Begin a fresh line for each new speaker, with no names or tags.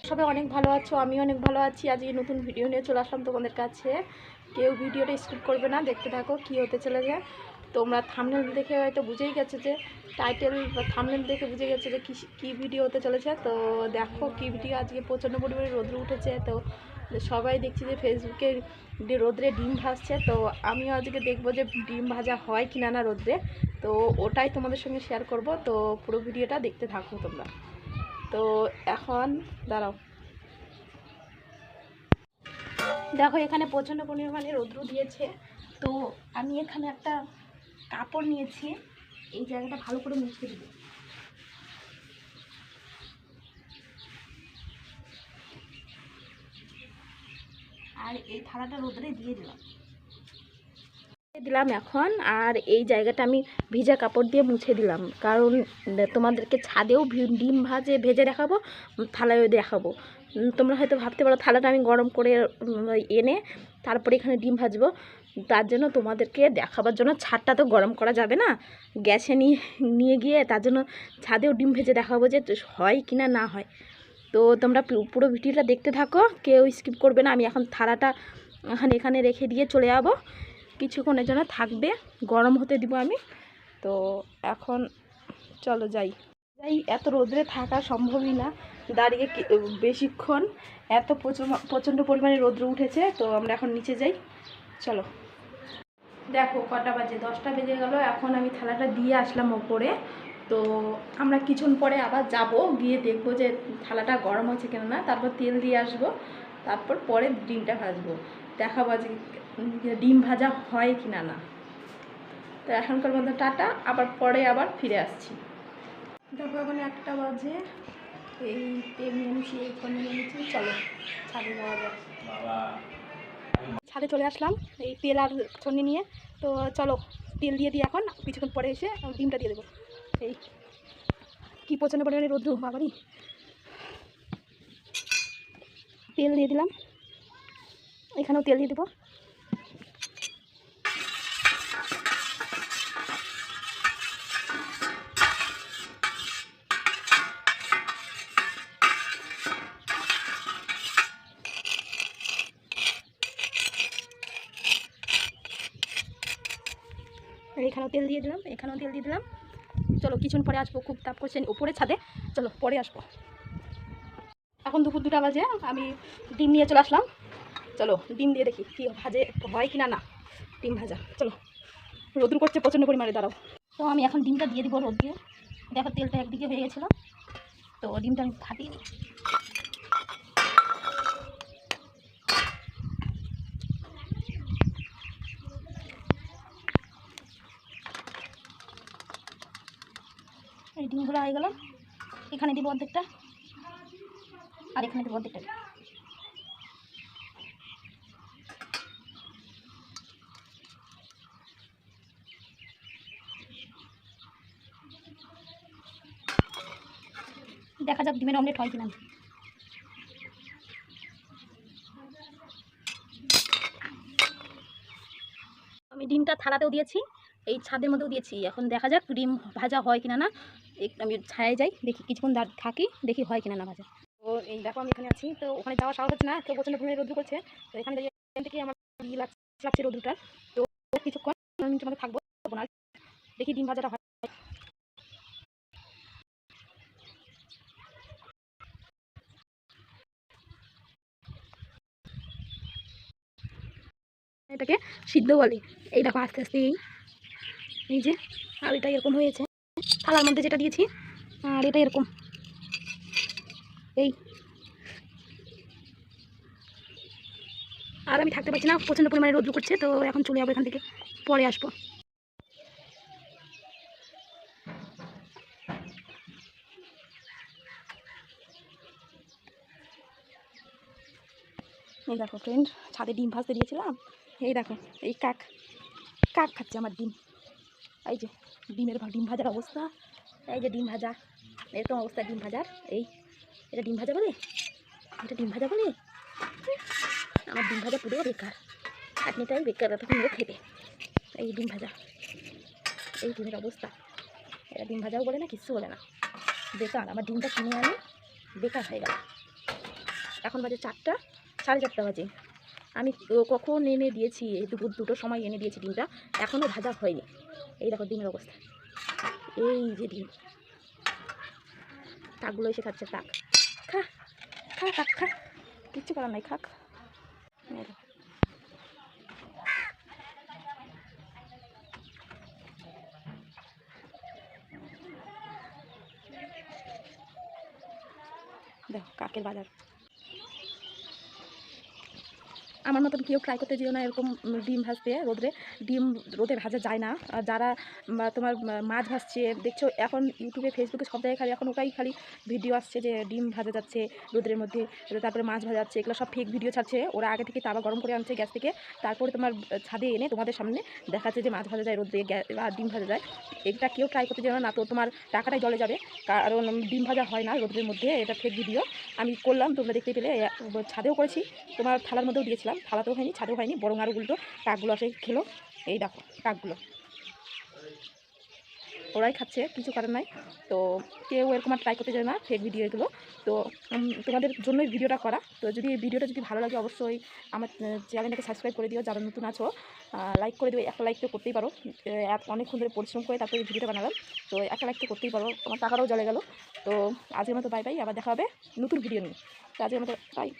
সবাই অনেক ভালো আছো, আমি অনেক ভালো আছি। আজকে নতুন ভিডিও নিয়ে চলে আসলাম তোমাদের কাছে। কেউ ভিডিওটা স্কিপ করবে না, দেখতে থাকো কী হতে চলে যায়। তোমরা থাম্বনেল দেখে হয়তো বুঝেই গেছো যে টাইটেল বা থাম্বনেল দেখে বুঝে গেছে যে কী ভিডিও হতে চলেছে। তো দেখো কী ভিডিও। আজকে প্রচণ্ড পরিমাণে রোদ্র উঠেছে, তো সবাই দেখছি যে ফেসবুকে রোদ্রে ডিম ভাজছে। তো আমিও আজকে দেখবো যে ডিম ভাজা হয় কিনা না রোদ্রে। তো ওটাই তোমাদের সঙ্গে শেয়ার করব। তো পুরো ভিডিওটা দেখতে থাকো তোমরা। তো এখন দাঁড়াও, দেখো এখানে প্রচণ্ড পরিমাণে রৌদ্র দিয়েছে। তো আমি এখানে একটা কাপড় নিয়েছি, এই জায়গাটা ভালো করে মুছে দেব। আর এই থালাটা রোদ্রে দিয়ে দিলাম এখন। আর এই জায়গাটা আমি ভিজা কাপড় দিয়ে মুছে দিলাম, কারণ তোমাদেরকে ছাদেও ডিম ভেজে দেখাবো, থালায়ও দেখাবো। তোমরা হয়তো ভাবতে পারো থালাটা আমি গরম করে এনে তারপরে এখানে ডিম ভাজবো। তার জন্য তোমাদেরকে দেখাবার জন্য ছাদটা তো গরম করা যাবে না গ্যাসে নিয়ে গিয়ে, তার জন্য ছাদেও ডিম ভেজে দেখাবো যে হয় কি না হয়। তো তোমরা পুরো ভিডিওটা দেখতে থাকো, কেউ স্কিপ করবে না। আমি এখন থালাটা এখানে রেখে দিয়ে চলে যাবো, কিছুক্ষণের জন্য থাকবে, গরম হতে দিব আমি। তো এখন চলো যাই। এত রোদ্রে থাকা সম্ভবই না দাঁড়িয়ে বেশিক্ষণ, এত প্রচণ্ড পরিমাণে রোদ্র উঠেছে। তো আমরা এখন নিচে যাই, চলো। দেখো কটা বাজে, 10টা বেজে গেল। এখন আমি থালাটা দিয়ে আসলাম ওপরে। তো আমরা কিছুক্ষণ পরে আবার যাব, গিয়ে দেখবো যে থালাটা গরম হচ্ছে কেন না, তারপর তেল দিয়ে আসবো, তারপর পরে ডিমটা ভাজবো, দেখাবো যে ডিম ভাজা হয় কি না। তো এখনকার মধ্যে টাটা, আবার পরে ফিরে আসছি। দেখো এখন 1টা বাজে, এই তেল নিয়ে নিচ্ছি, এই ফোন নিয়ে নিচ্ছি, চলো ছাদে যাওয়া যাক। ছাদে চলে আসলাম এই তেল আর ছন্নি নিয়ে। তো চলো তেল দিয়ে দিই, এখন কিছুক্ষণ পরে এসে ডিমটা দিয়ে দেবো। এই কি প্রচণ্ড পরিমাণে রোদ্রু বাবারই। তেল দিয়ে দিলাম, এখানেও তেল দিয়ে দেবো। এখানেও তেল দিয়ে দিলাম, এখানেও তেল দিয়ে দিলাম। চলো কিছুক্ষণ পরে আসবো, খুব তাপ করছে উপরে ছাদে, চলো পরে আসবো। এখন দুপুর 2টা বাজে, আমি ডিম নিয়ে চলে আসলাম। চলো ডিম দিয়ে দেখি কি ভাজে হয় কিনা না ডিম ভাজা। চলো রোদ্র করছে প্রচণ্ড পরিমাণে, দাঁড়াও। তো আমি এখন ডিমটা দিয়ে দিব রোদ্রে। দেখো তেলটা একদিকে হয়ে গেছিলো, তো ডিমটা আমি ফাটিয়ে নিই। এই ডিমগুলো হয়ে গেল, এখানে দিব অর্ধেকটা আর এখানে দিব অর্ধেকটা। দেখা যাক ডিমের অমলেট হয় কিনা। আমি ডিমটা থালাতেও দিয়েছি, এই ছাদের মধ্যেও দিয়েছি। এখন দেখা যাক ডিম ভাজা হয় কিনা না। আমি ছায়ে যাই, দেখি কিছুক্ষণ থাকি, দেখি হয় কিনা না ভাজা। তো এই দেখো আমি এখানে আছি, তো ওখানে যাওয়া সাহস হচ্ছে না, তো প্রচণ্ড পরিমাণে রোদ্র করছে। তো এখানে থেকে আমার লাগছে রোদ্রটা। তো কিছুক্ষণ মিনিটের মধ্যে থাকবো না, দেখি ডিম ভাজাটা হয়। এটাকে সিদ্ধ বলে। এই দেখো আস্তে আস্তে এই যে, আর এটা এরকম হয়েছে থালার মধ্যে যেটা দিয়েছি, আর এটা এরকম। এই আর আমি থাকতে পারছি না, প্রচণ্ড পরিমাণে রোদ্র করছে। তো এখন চলে যাবো এখান থেকে, পরে আসবো। এই দেখো ফ্রেন্ড, ছাদে ডিম ভাজতে দিয়েছিলাম, এই দেখো এই কাক খাচ্ছে আমার ডিম। এই যে ডিম ভাজার অবস্থা, এই যে ডিম ভাজা, এরকম অবস্থা ডিম ভাজার। এই এটা ডিম ভাজা বলে, এটা ডিম ভাজা বলে। আমার ডিম ভাজা পুরো বেকার, চাটনিটাই বেকার, এতক্ষণ লোক খেতে। এই ডিম ভাজা, এই ডিমের অবস্থা। এটা ডিম ভাজাও বলে না, কিচ্ছু বলে না, বেকার। আমার ডিমটা কিনে আনি বেকার হয়ে গেল। এখন বাজে 4টা, 4:30 বাজে। আমি কখন এনে দিয়েছি, এই দুপুর 2টোর সময় এনে দিয়েছি ডিমটা, এখনও ভাজা হয়নি। এই দেখো ডিমের অবস্থা, এই যে ডিম, কাকগুলো এসে খাচ্ছে। কাক খা খা, কাক খা, কিচ্ছু করার নাই, খাক। এই দেখো। দেখো কাকের বাজার। আমার মতন কেউ ট্রাই করতে যেও না এরকম ডিম ভাজতে রোদে। ডিম রোদে ভাজা যায় না। আর যারা তোমার মাছ ভাজছে দেখছো এখন ইউটিউবে ফেসবুকে সব জায়গায় খালি এখন ওটাই খালি ভিডিও আসছে যে ডিম ভাজা যাচ্ছে রোদের মধ্যে, তারপরে মাছ ভাজা যাচ্ছে, এগুলো সব ফেক ভিডিও ছাড়ছে ওরা। আগে থেকে তাওয়া গরম করে আনছে গ্যাস থেকে, তারপরে তোমার ছাদে এনে তোমাদের সামনে দেখাচ্ছে যে মাছ ভাজা যায় রোদে আর ডিম ভাজা যায়। এটা কেউ ট্রাই করতে যেও না, তো তোমার টাকাটাই জলে যাবে। কারণ ডিম ভাজা হয় না রোদের মধ্যে, এটা ফেক ভিডিও। আমি করলাম, তোমরা দেখতে পেলে, ছাদেও করেছি, তোমার থালার মধ্যেও দিয়েছিলাম, থালাতেও হয়নি, ছাদেও হয়নি, বরং আরও উল্টো কাকগুলো আসে খেলো। এই দেখো কাকগুলো, ওরাই খাচ্ছে, কিছু করার নাই। তো কেউ এরকম আর ট্রাই করতে যায় না, ফেক ভিডিও এগুলো। তো তোমাদের জন্যই ভিডিওটা করা। তো যদি এই ভিডিওটা যদি ভালো লাগে অবশ্যই আমার চ্যানেলটাকে সাবস্ক্রাইব করে দিও, যারা নতুন আছো লাইক করে দিও। একটা লাইক তো করতেই পারো, অনেকক্ষণ ধরে পরিশ্রম করে তারপরে এই ভিডিওটা বানালাম, তো একটা লাইক তো করতেই পারো, আমার টাকাটাও জলে গেল। তো আজকের মতো বাই বাই, আবার দেখা হবে নতুন ভিডিও নিয়ে। তো আজকের মতো বাই।